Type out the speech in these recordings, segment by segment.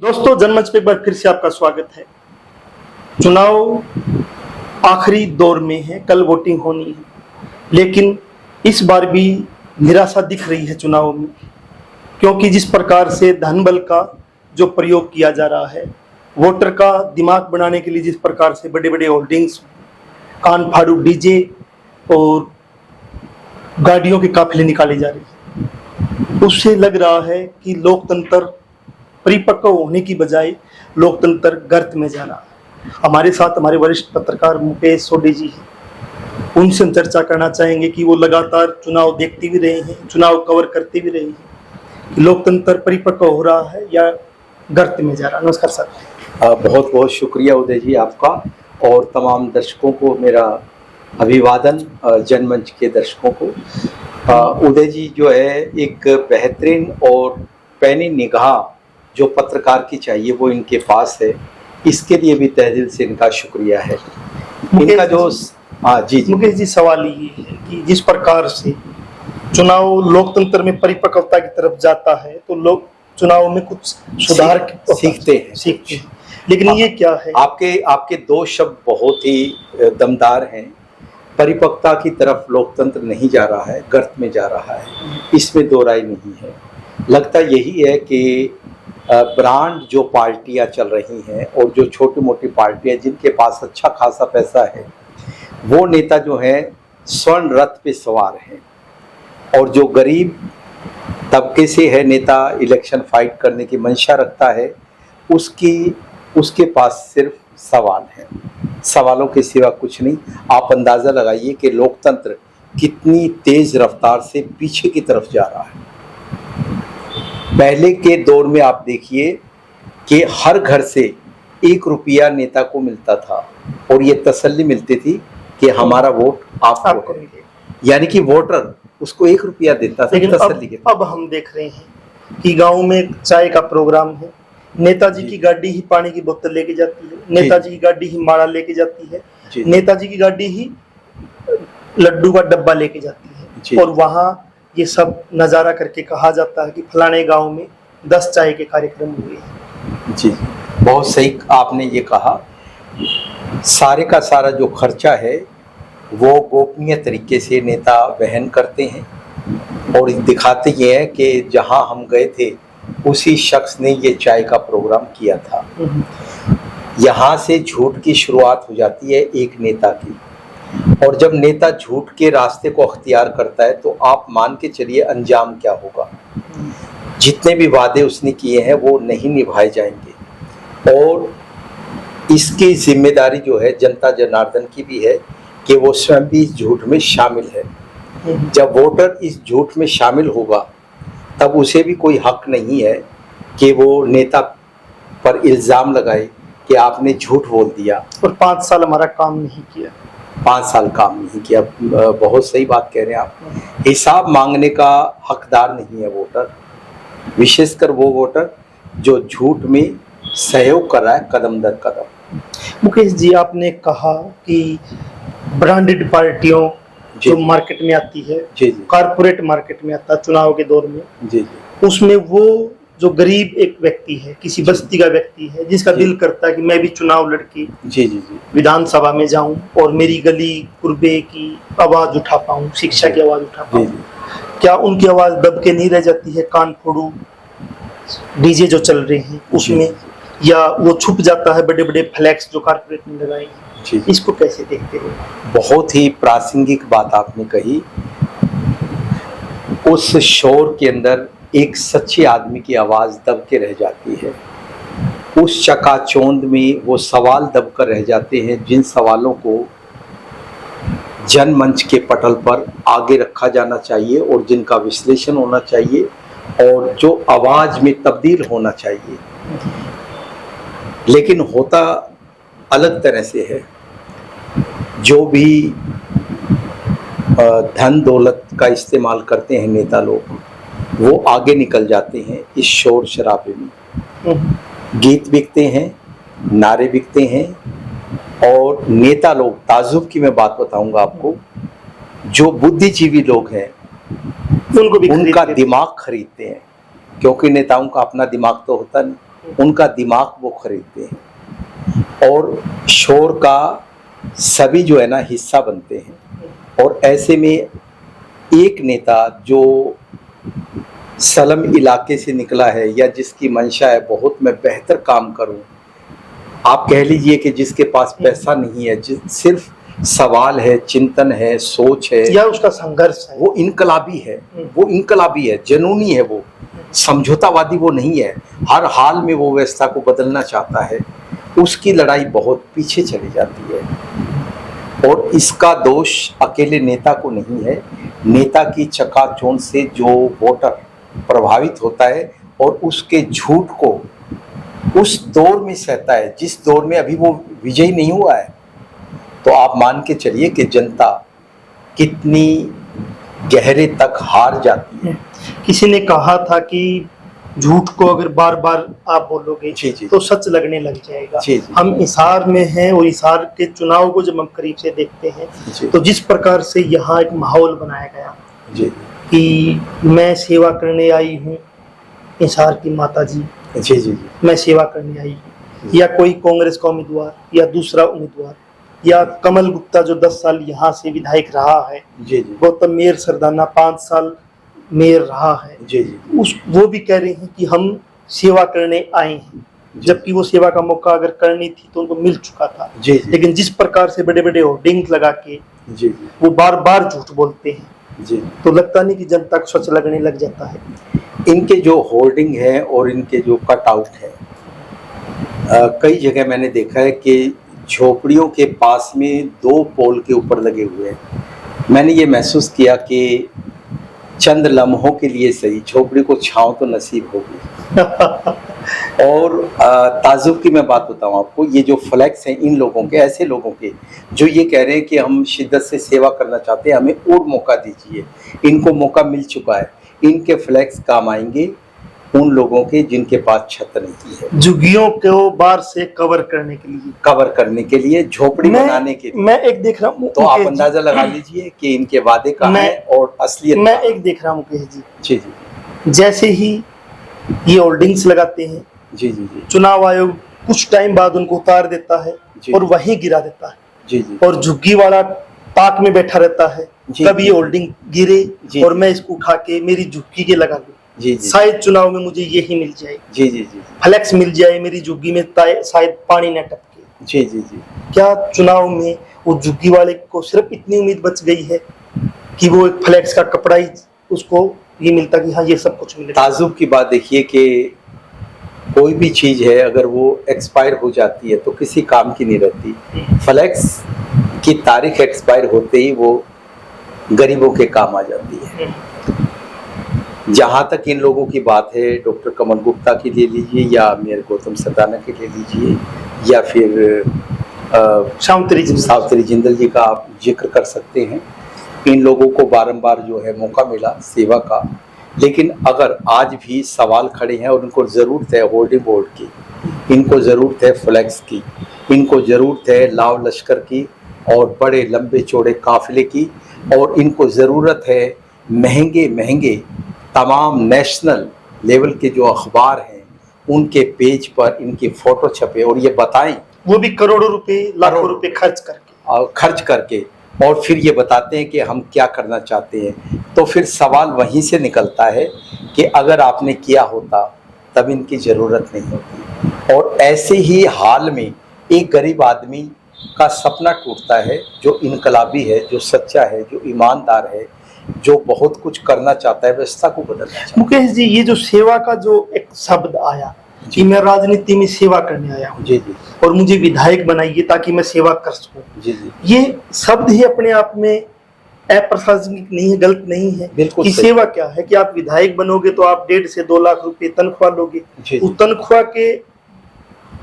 दोस्तों, जनमंच पे एक बार फिर से आपका स्वागत है। चुनाव आखिरी दौर में है, कल वोटिंग होनी है, लेकिन इस बार भी निराशा दिख रही है चुनाव में, क्योंकि जिस प्रकार से धन बल का जो प्रयोग किया जा रहा है, वोटर का दिमाग बनाने के लिए जिस प्रकार से बड़े बड़े होर्डिंग्स, कान फाड़ू डीजे और गाड़ियों के काफिले निकाले जा रहे हैं, उससे लग रहा है कि लोकतंत्र परिपक्व होने की बजाय लोकतंत्र गर्त में जा रहा है। हमारे साथ हमारे वरिष्ठ पत्रकार मुकेश सोडी जी हैं, उनसे हम चर्चा करना चाहेंगे कि वो लगातार चुनाव देखते भी रहे हैं, चुनाव कवर करते भी रहे हैं, कि लोकतंत्र परिपक्व हो रहा है या गर्त में जा रहा है। नमस्कार सर। बहुत बहुत शुक्रिया उदय जी आपका, और तमाम दर्शकों को मेरा अभिवादन, जनमंच के दर्शकों को। उदय जी जो है एक बेहतरीन और पैनी निगाह जो पत्रकार की चाहिए वो इनके पास है, इसके लिए भी तहे दिल से इनका शुक्रिया है। इनका जो जी मुकेश जी, सवाल ये है कि जिस प्रकार से चुनाव लोकतंत्र में परिपक्वता की तरफ जाता है, तो लोग चुनाव में कुछ सुधार सीखते हैं, लेकिन ये क्या है? आपके दो शब्द बहुत ही दमदार हैं। परिपक्वता की तरफ लोकतंत्र नहीं जा रहा है, गर्त में जा रहा है, इसमें दो राय नहीं है। लगता यही है कि ब्रांड जो पार्टियां चल रही हैं और जो छोटी मोटी पार्टियां जिनके पास अच्छा खासा पैसा है, वो नेता जो हैं स्वर्ण रथ पे सवार हैं, और जो गरीब तबके से है नेता, इलेक्शन फाइट करने की मंशा रखता है, उसके पास सिर्फ सवाल है, सवालों के सिवा कुछ नहीं। आप अंदाज़ा लगाइए कि लोकतंत्र कितनी तेज रफ्तार से पीछे की तरफ जा रहा है। पहले के दौर में आप देखिए कि हर घर से 1 रुपया नेता को मिलता था, और ये तसल्ली मिलती थी कि हमारा वोट आपको है, यानी कि वोटर उसको 1 रुपया देता था तसल्ली के। अब हम देख रहे हैं कि गांव में चाय का प्रोग्राम है, नेताजी की गाड़ी ही पानी की बोतल लेके जाती है, नेताजी की गाड़ी ही माला लेके जाती है, नेताजी की गाड़ी ही लड्डू का डब्बा लेके जाती है, और वहाँ ये सब नज़ारा करके कहा जाता है कि फलाने गांव में 10 चाय के कार्यक्रम हुए हैं। जी, बहुत सही आपने ये कहा। सारे का सारा जो खर्चा है वो गोपनीय तरीके से नेता वहन करते हैं, और दिखाते ये हैं कि जहां हम गए थे उसी शख्स ने ये चाय का प्रोग्राम किया था। यहाँ से झूठ की शुरुआत हो जाती है एक नेता की, और जब नेता झूठ के रास्ते को अख्तियार करता है तो आप मान के चलिए अंजाम क्या होगा। जितने भी वादे उसने किए हैं वो नहीं निभाए जाएंगे, और इसकी जिम्मेदारी जो है जनता जनार्दन की भी है कि वो स्वयं भी इस झूठ में शामिल है। जब वोटर इस झूठ में शामिल होगा तब उसे भी कोई हक नहीं है कि वो नेता पर इल्ज़ाम लगाए कि आपने झूठ बोल दिया और 5 साल हमारा काम नहीं किया। 5 साल काम नहीं किया। बहुत सही बात कह रहे हैं आप। हिसाब मांगने का हकदार नहीं है वोटर, विशेषकर वो वोटर जो झूठ में सहयोग कर रहा है कदम दर कदम। मुकेश जी, आपने कहा कि ब्रांडेड पार्टियों जो मार्केट में आती है, कारपोरेट मार्केट में आता है चुनाव के दौर में, उसमें वो जो गरीब एक व्यक्ति है, किसी बस्ती का व्यक्ति है, जिसका दिल करता है कि मैं भी चुनाव लड़के विधानसभा में जाऊं और मेरी गली कुर्बे की आवाज उठा पाऊं, शिक्षा की आवाज उठा पाऊं, क्या उनकी आवाज दब के नहीं रह जाती है कान फोड़ू डीजे जो चल रहे हैं उसमें, या वो छुप जाता है बड़े बड़े फ्लैक्स जो कारपोरेट ने लगाए हैं? इसको कैसे देखते हो? बहुत ही प्रासंगिक बात आपने कही। उस शोर के अंदर एक सच्चे आदमी की आवाज़ दब के रह जाती है। उस चकाचौंध में वो सवाल दब कर रह जाते हैं जिन सवालों को जनमंच के पटल पर आगे रखा जाना चाहिए और जिनका विश्लेषण होना चाहिए और जो आवाज़ में तब्दील होना चाहिए, लेकिन होता अलग तरह से है। जो भी धन दौलत का इस्तेमाल करते हैं नेता लोग, वो आगे निकल जाते हैं इस शोर शराबे में। गीत बिकते हैं, नारे बिकते हैं, और नेता लोग, ताजुब की मैं बात बताऊंगा आपको, जो बुद्धिजीवी लोग हैं उनको भी उनका दिमाग खरीदते हैं, क्योंकि नेताओं का अपना दिमाग तो होता नहीं। उनका दिमाग वो खरीदते हैं और शोर का सभी जो है ना हिस्सा बनते हैं। और ऐसे में एक नेता जो सलम इलाके से निकला है या जिसकी मंशा है बहुत मैं बेहतर काम करूं, आप कह लीजिए कि जिसके पास पैसा नहीं है, सिर्फ सवाल है, चिंतन है, सोच है या उसका संघर्ष है, वो इनकलाबी है, वो इनकलाबी है, जनूनी है, वो समझौतावादी वो नहीं है, हर हाल में वो व्यवस्था को बदलना चाहता है, उसकी लड़ाई बहुत पीछे चली जाती है। और इसका दोष अकेले नेता को नहीं है, नेता की चकाचौंध से जो वोटर प्रभावित होता है और उसके झूठ को उस दौर में सहता है जिस दौर में अभी वो विजयी नहीं हुआ है, तो आप मान के चलिए कि जनता कितनी गहरे तक हार जाती है। किसी ने कहा था कि झूठ को अगर बार बार आप बोलोगे जी। तो सच लगने लग जाएगा। जी। हम हिसार में हैं और हिसार के चुनाव को जब हम करीब से देखते हैं तो जिस प्रकार से यहाँ एक माहौल बनाया गया जी कि मैं सेवा करने आई हूँ, हिसार की माता जी जी मैं सेवा करने आई हूँ, या कोई कांग्रेस का उम्मीदवार या दूसरा उम्मीदवार या कमल गुप्ता जो 10 साल यहाँ से विधायक रहा है, जी गौतम मेयर सरदाना 5 साल मेयर रहा है, जी वो भी कह रहे हैं कि हम सेवा करने आए हैं, जबकि वो सेवा का मौका अगर करनी थी तो उनको मिल चुका था। जी। लेकिन जिस प्रकार से बड़े बड़े होर्डिंग्स लगा के जी वो बार बार झूठ बोलते हैं जी, तो लगता नहीं कि जनता को सच लगने लग जाता है। इनके जो होर्डिंग है और इनके जो कटआउट है, कई जगह मैंने देखा है कि झोपड़ियों के पास में 2 पोल के ऊपर लगे हुए हैं। मैंने ये महसूस किया कि चंद लम्हों के लिए सही झोपड़ी को छांव तो नसीब होगी। और ताजुब की मैं बात बताऊं आपको, ये जो फ्लैक्स हैं इन लोगों के, ऐसे लोगों के जो ये कह रहे हैं कि हम शिद्दत से सेवा करना चाहते हैं, हमें और मौका दीजिए, इनको मौका मिल चुका है, इनके फ्लैक्स काम आएंगे उन लोगों के जिनके पास छत नहीं है, झुग्गियों को बार से कवर करने के लिए, झोपड़ी बनाने के लिए। मैं एक देख रहा हूँ, तो आप अंदाजा लगा लीजिए कि इनके वादे कहाँ हैं और असलियत। मैं एक देख रहा हूँ मुकेश जी, जी जी, जैसे ही ये होर्डिंग्स लगाते हैं, जी जी जी, चुनाव आयोग कुछ टाइम बाद उनको उतार देता है और वहीं गिरा देता है। जी जी, और झुग्गी वाला ताक में बैठा रहता है, कब ये होल्डिंग गिरे और मैं इसको उठा के मेरी झुग्गी के लगा दूं, जी जी, शायद चुनाव में मुझे यही मिल जाए, जी जी जी, फ्लैक्स मिल जाए मेरी झुग्गी में, शायद पानी न टपके। जी जी जी, क्या चुनाव में वो झुग्गी वाले को सिर्फ इतनी उम्मीद बच गई है कि वो एक फ्लैक्स का कपड़ा ही उसको ये मिलता कि हाँ ये सब कुछ मिलेगा। ताजुब की बात देखिए कि कोई भी चीज है अगर वो एक्सपायर हो जाती है तो किसी काम की नहीं रहती। फ्लैक्स की तारीख एक्सपायर होते ही वो गरीबों के काम आ जाती है। जहाँ तक इन लोगों की बात है, डॉक्टर कमल गुप्ता की ले लीजिए या मेयर गौतम सरदाना की ले लीजिए या फिर सावित्री जिंदल जी का आप जिक्र कर सकते हैं, इन लोगों को बारंबार जो है मौका मिला सेवा का, लेकिन अगर आज भी सवाल खड़े हैं और इनको ज़रूरत है होर्डिंग बोर्ड की, इनको ज़रूरत है फ्लैक्स की, इनको ज़रूरत है लाव लश्कर की और बड़े लंबे चौड़े काफिले की, और इनको ज़रूरत है महंगे महंगे तमाम नेशनल लेवल के जो अखबार हैं उनके पेज पर इनकी फ़ोटो छपे और ये बताएं, वो भी करोड़ों रुपए लाखों रुपए खर्च करके और फिर ये बताते हैं कि हम क्या करना चाहते हैं। तो फिर सवाल वहीं से निकलता है कि अगर आपने किया होता तब इनकी ज़रूरत नहीं होती। और ऐसे ही हाल में एक गरीब आदमी का सपना टूटता है जो इनकलाबी है, जो सच्चा है, जो ईमानदार है, जो बहुत कुछ करना चाहता है, व्यवस्था को बदलना चाहता है। मुकेश जी, ये जो सेवा का जो एक शब्द आया कि मैं राजनीति में सेवा करने आया हूँ, जी जी, और मुझे विधायक बनाइए ताकि मैं सेवा कर सकूं, जी जी, ये शब्द ही अपने आप में अप्रशासनिक नहीं है, गलत नहीं है। बिल्कुल कि सेवा क्या है कि आप विधायक बनोगे तो आप 1.5 से 2 लाख रुपए तनख्वाह लोगे, उस तनख्वाह के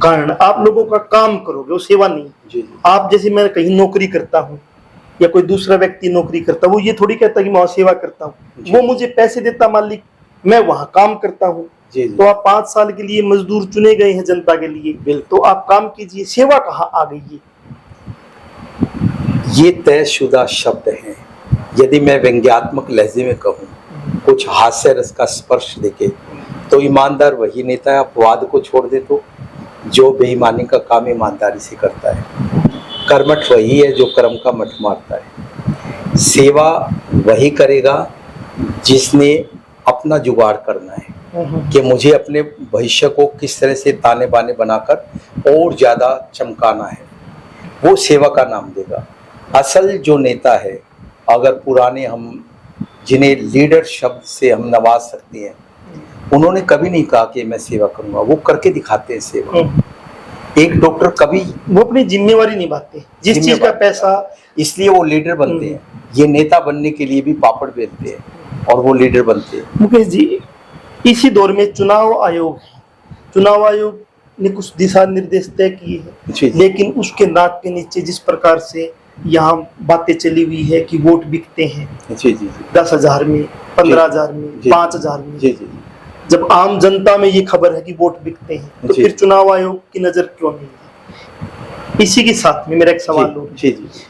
कारण आप लोगों का काम करोगे, वो सेवा नहीं। जी जी, आप जैसे मैं कहीं नौकरी करता हूँ या कोई दूसरा व्यक्ति नौकरी करता, वो ये थोड़ी कहता कि मैं सेवा करता हूँ, वो मुझे पैसे देता मालिक, मैं वहां काम करता हूँ। तो आप 5 साल के लिए मजदूर चुने गए हैं जनता के लिए, तो आप काम कीजिए, सेवा कहाँ आ गई है? ये तयशुदा शब्द हैं। यदि मैं व्यंग्यात्मक लहजे में कहूँ, कुछ हास्य रस का स्पर्श देके, तो ईमानदार वही नेता है, अपवाद को छोड़ दे तो, जो बेईमानी का काम ईमानदारी से करता है। कर्मठ वही है जो कर्म का मठ मारता है। सेवा वही करेगा जिसने अपना जुगाड़ करना है कि मुझे अपने भविष्य को किस तरह से ताने बाने बनाकर और ज़्यादा चमकाना है, वो सेवा का नाम देगा। असल जो नेता है, अगर पुराने हम जिन्हें लीडर शब्द से हम नवाज सकते हैं, उन्होंने कभी नहीं कहा कि मैं सेवा करूंगा, वो करके दिखाते हैं सेवा। एक डॉक्टर कभी वो अपनी जिम्मेवारी निभाते, जिस चीज का पैसा, इसलिए वो लीडर बनते हैं। ये नेता बनने के लिए भी पापड़ बेलते हैं और वो लीडर बनते हैं। मुकेश जी, इसी दौर में चुनाव आयोग है, चुनाव आयोग ने कुछ दिशा निर्देश तय किए हैं, लेकिन उसके नाक के नीचे जिस प्रकार से यहाँ बातें चली हुई है कि वोट बिकते हैं, जी जी, 10,000 में, 15,000 में, 5,000 में, जी जी, जब आम जनता में ये खबर है कि वोट बिकते हैं, तो फिर चुनाव आयोग की नजर क्यों नहीं है? इसी के साथ में मेरा एक सवाल हो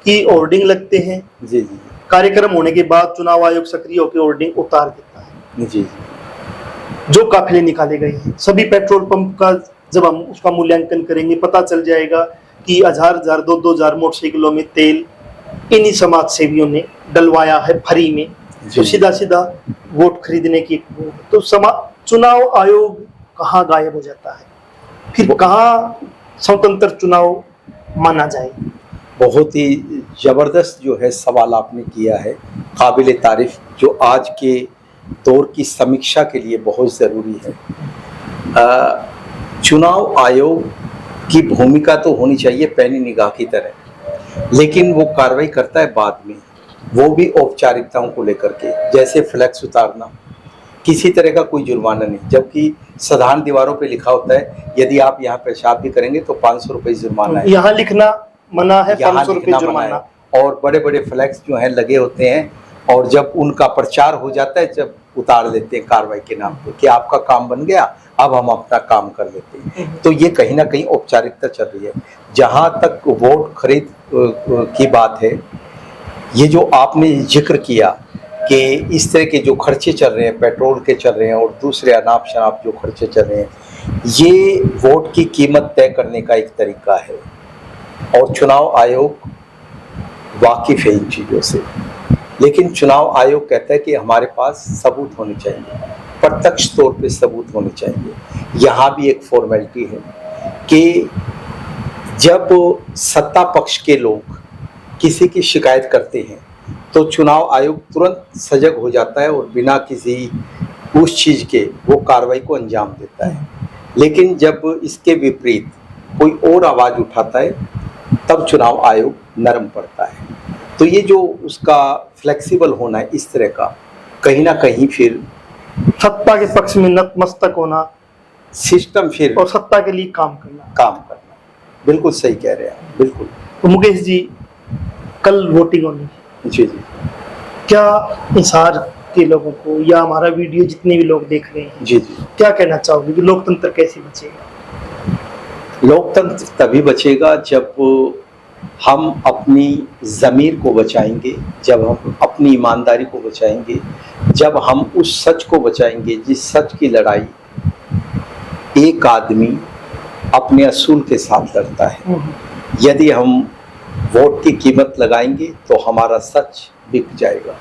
कि होर्डिंग लगते हैं, जी जी, कार्यक्रम होने के बाद चुनाव आयोग सक्रिय होकर होर्डिंग उतार देता है। जी, जो काफिले निकाले गए हैं, सभी पेट्रोल पंप का जब हम उसका मूल्यांकन करेंगे, पता चल जाएगा कि 1,000 2,000 मोटरसाइकिलों में तेल इन्हीं समाज सेवियों ने डलवाया है फ्री में। तो सीधा सीधा वोट खरीदने की तो चुनाव आयोग कहाँ गायब हो जाता है, फिर कहाँ स्वतंत्र चुनाव माना जाए? बहुत ही जबरदस्त जो है सवाल आपने किया है, काबिल तारीफ, जो आज के दौर की समीक्षा के लिए बहुत ज़रूरी है। चुनाव आयोग की भूमिका तो होनी चाहिए पैनी निगाह की तरह, लेकिन वो कार्रवाई करता है बाद में, वो भी औपचारिकताओं को लेकर के, जैसे फ्लैक्स उतारना, किसी तरह का कोई जुर्माना नहीं, जबकि साधारण दीवारों पे लिखा होता है यदि आप यहाँ पेशाब भी करेंगे तो 500 रुपये जुर्माना है। यहाँ लिखना मना है, 500 रुपये जुर्माना। और बड़े बड़े फ्लैक्स जो हैं लगे होते हैं, और जब उनका प्रचार हो जाता है, जब उतार देते हैं कार्रवाई के नाम पे कि आपका काम बन गया, अब हम अपना काम कर लेते हैं। तो ये कहीं ना कहीं औपचारिकता चल रही है। जहाँ तक वोट खरीद की बात है, ये जो आपने जिक्र किया कि इस तरह के जो खर्चे चल रहे हैं, पेट्रोल के चल रहे हैं और दूसरे अनाप शनाप जो खर्चे चल रहे हैं, ये वोट की कीमत तय करने का एक तरीका है, और चुनाव आयोग वाकिफ है इन चीज़ों से। लेकिन चुनाव आयोग कहता है कि हमारे पास सबूत होने चाहिए, प्रत्यक्ष तौर पे सबूत होने चाहिए। यहाँ भी एक फॉर्मेलिटी है कि जब सत्ता पक्ष के लोग किसी की शिकायत करते हैं तो चुनाव आयोग तुरंत सजग हो जाता है और बिना किसी उस चीज़ के वो कार्रवाई को अंजाम देता है। लेकिन जब इसके विपरीत कोई और आवाज़ उठाता है, तब चुनाव आयोग नरम पड़ता है। तो ये जो उसका फ्लेक्सिबल होना है इस तरह का, कहीं ना कहीं फिर सत्ता के पक्ष में नतमस्तक होना, सिस्टम फिर, और सत्ता के लिए काम करना। बिल्कुल सही कह रहे हैं, बिल्कुल। तो मुकेश जी, कल वोटिंग होनी है, जी जी, क्या हिसार के लोगों को या हमारा वीडियो जितने भी लोग देख रहे हैं, जी जी, क्या कहना चाहोगे कि लोकतंत्र कैसे बचेगा? लोकतंत्र तभी बचेगा जब हम अपनी ज़मीर को बचाएंगे, जब हम अपनी ईमानदारी को बचाएंगे, जब हम उस सच को बचाएंगे जिस सच की लड़ाई एक आदमी अपने असूल के साथ लड़ता है। यदि हम वोट की कीमत लगाएंगे तो हमारा सच बिक जाएगा,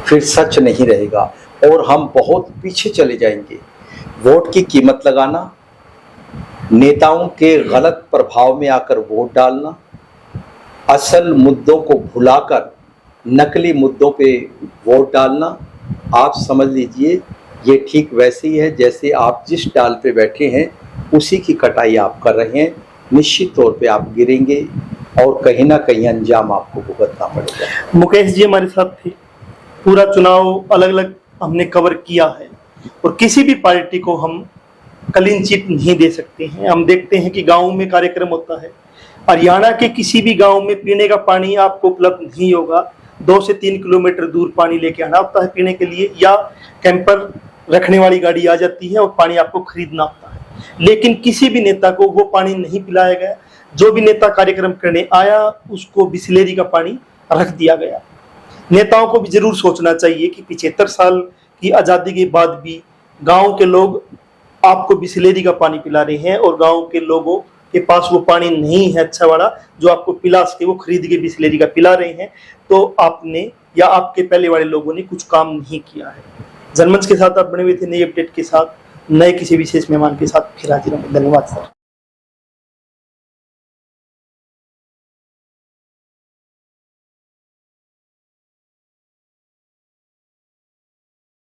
फिर सच नहीं रहेगा और हम बहुत पीछे चले जाएंगे। वोट की कीमत लगाना, नेताओं के गलत प्रभाव में आकर वोट डालना, असल मुद्दों को भुलाकर नकली मुद्दों पे वोट डालना, आप समझ लीजिए ये ठीक वैसे ही है जैसे आप जिस डाल पे बैठे हैं उसी की कटाई आप कर रहे हैं। निश्चित तौर पे आप गिरेंगे और कहीं ना कहीं अंजाम आपको भुगतना पड़ेगा। मुकेश जी हमारे साथ थे, पूरा चुनाव अलग अलग हमने कवर किया है और किसी भी पार्टी को हम क्लीन चिट नहीं दे सकते हैं। हम देखते हैं कि गाँव में कार्यक्रम होता है, हरियाणा के किसी भी गांव में पीने का पानी आपको उपलब्ध नहीं होगा, 2 से 3 किलोमीटर दूर पानी लेके आना होता है पीने के लिए, या कैंपर रखने वाली गाड़ी आ जाती है और पानी आपको खरीदना होता है। लेकिन किसी भी नेता को वो पानी नहीं पिलाया गया। जो भी नेता कार्यक्रम करने आया उसको बिस्लेरी का पानी रख दिया गया। नेताओं को भी जरूर सोचना चाहिए कि 75 साल की आज़ादी के बाद भी गांव के लोग आपको बिसलेरी का पानी पिला रहे हैं और गांव के लोगों के पास वो पानी नहीं है अच्छा वाला जो आपको पिला सके, वो खरीद के बिसलेरी का पिला रहे हैं, तो आपने या आपके पहले वाले लोगों ने कुछ काम नहीं किया है। जनमंच के साथ आप बने हुए थे नई अपडेट के साथ, नए किसी विशेष मेहमान के साथ फिर हाजिर होंगे। धन्यवाद सर।